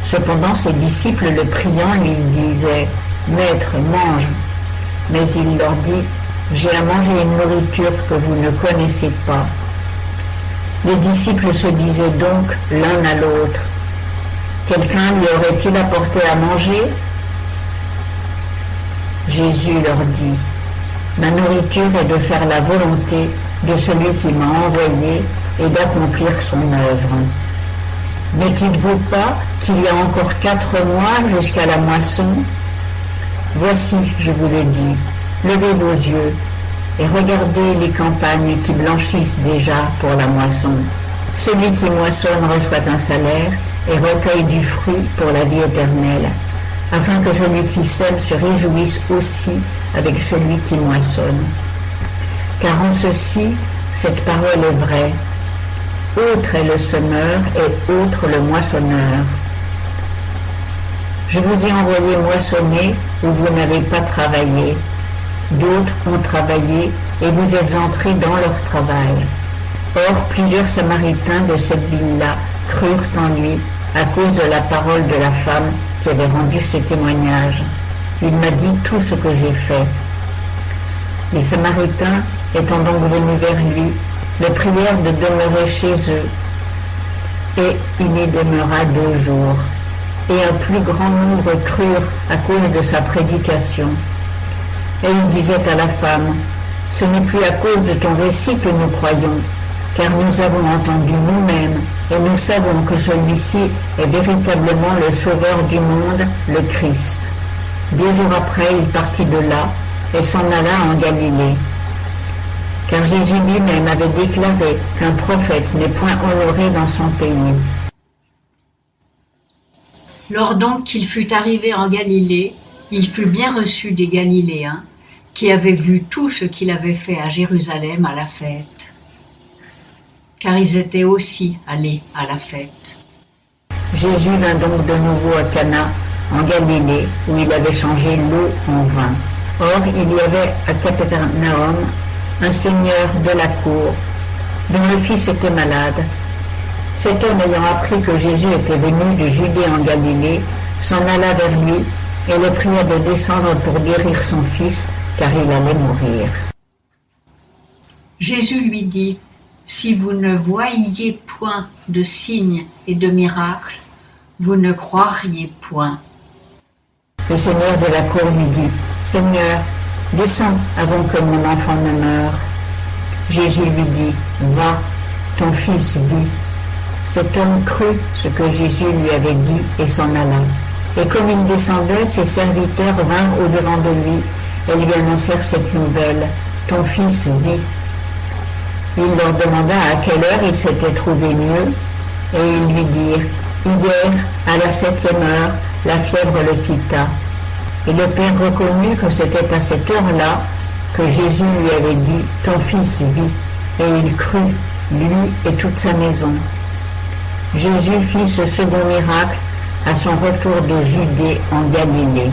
Cependant ses disciples le priant lui disaient « Maître, mange ». Mais il leur dit « J'ai à manger une nourriture que vous ne connaissez pas ». Les disciples se disaient donc l'un à l'autre « Quelqu'un lui aurait-il apporté à manger ?» Jésus leur dit « Ma nourriture est de faire la volonté de celui qui m'a envoyé et d'accomplir son œuvre. Ne dites-vous pas qu'il y a encore 4 mois jusqu'à la moisson? Voici, je vous le dis, levez vos yeux et regardez les campagnes qui blanchissent déjà pour la moisson. Celui qui moissonne reçoit un salaire et recueille du fruit pour la vie éternelle, afin que celui qui sème se réjouisse aussi avec celui qui moissonne. Car en ceci, cette parole est vraie. Autre est le semeur et autre le moissonneur. Je vous ai envoyé moissonner où vous n'avez pas travaillé. D'autres ont travaillé et vous êtes entrés dans leur travail. Or, plusieurs Samaritains de cette ville-là crurent en lui à cause de la parole de la femme qui avait rendu ce témoignage. Il m'a dit tout ce que j'ai fait. Les Samaritains, étant donc venus vers lui, le prièrent de demeurer chez eux. Et il y demeura 2 jours. Et un plus grand nombre crurent à cause de sa prédication. Et il disait à la femme, « Ce n'est plus à cause de ton récit que nous croyons, car nous avons entendu nous-mêmes, et nous savons que celui-ci est véritablement le Sauveur du monde, le Christ. » 2 jours après, il partit de là et s'en alla en Galilée. Car Jésus lui-même avait déclaré qu'un prophète n'est point honoré dans son pays. Lors donc qu'il fut arrivé en Galilée, il fut bien reçu des Galiléens, qui avaient vu tout ce qu'il avait fait à Jérusalem à la fête. Car ils étaient aussi allés à la fête. Jésus vint donc de nouveau à Cana, en Galilée, où il avait changé l'eau en vin. Or, il y avait à Capernaum un seigneur de la cour, dont le fils était malade. Cet homme ayant appris que Jésus était venu de Judée en Galilée, s'en alla vers lui et le pria de descendre pour guérir son fils, car il allait mourir. Jésus lui dit, « Si vous ne voyiez point de signes et de miracles, vous ne croiriez point. » Le seigneur de la cour lui dit, « Seigneur, descends avant que mon enfant ne meure. » Jésus lui dit, « Va, ton fils vit. » Cet homme crut ce que Jésus lui avait dit et s'en alla. Et comme il descendait, ses serviteurs vinrent au-devant de lui et lui annoncèrent cette nouvelle, « Ton fils vit. » Il leur demanda à quelle heure il s'était trouvé mieux, et ils lui dirent, « Hier, à la 7e heure, la fièvre le quitta. » Et le père reconnut que c'était à cette heure-là que Jésus lui avait dit, « Ton fils vit. » Et il crut, lui et toute sa maison. Jésus fit ce second miracle à son retour de Judée en Galilée.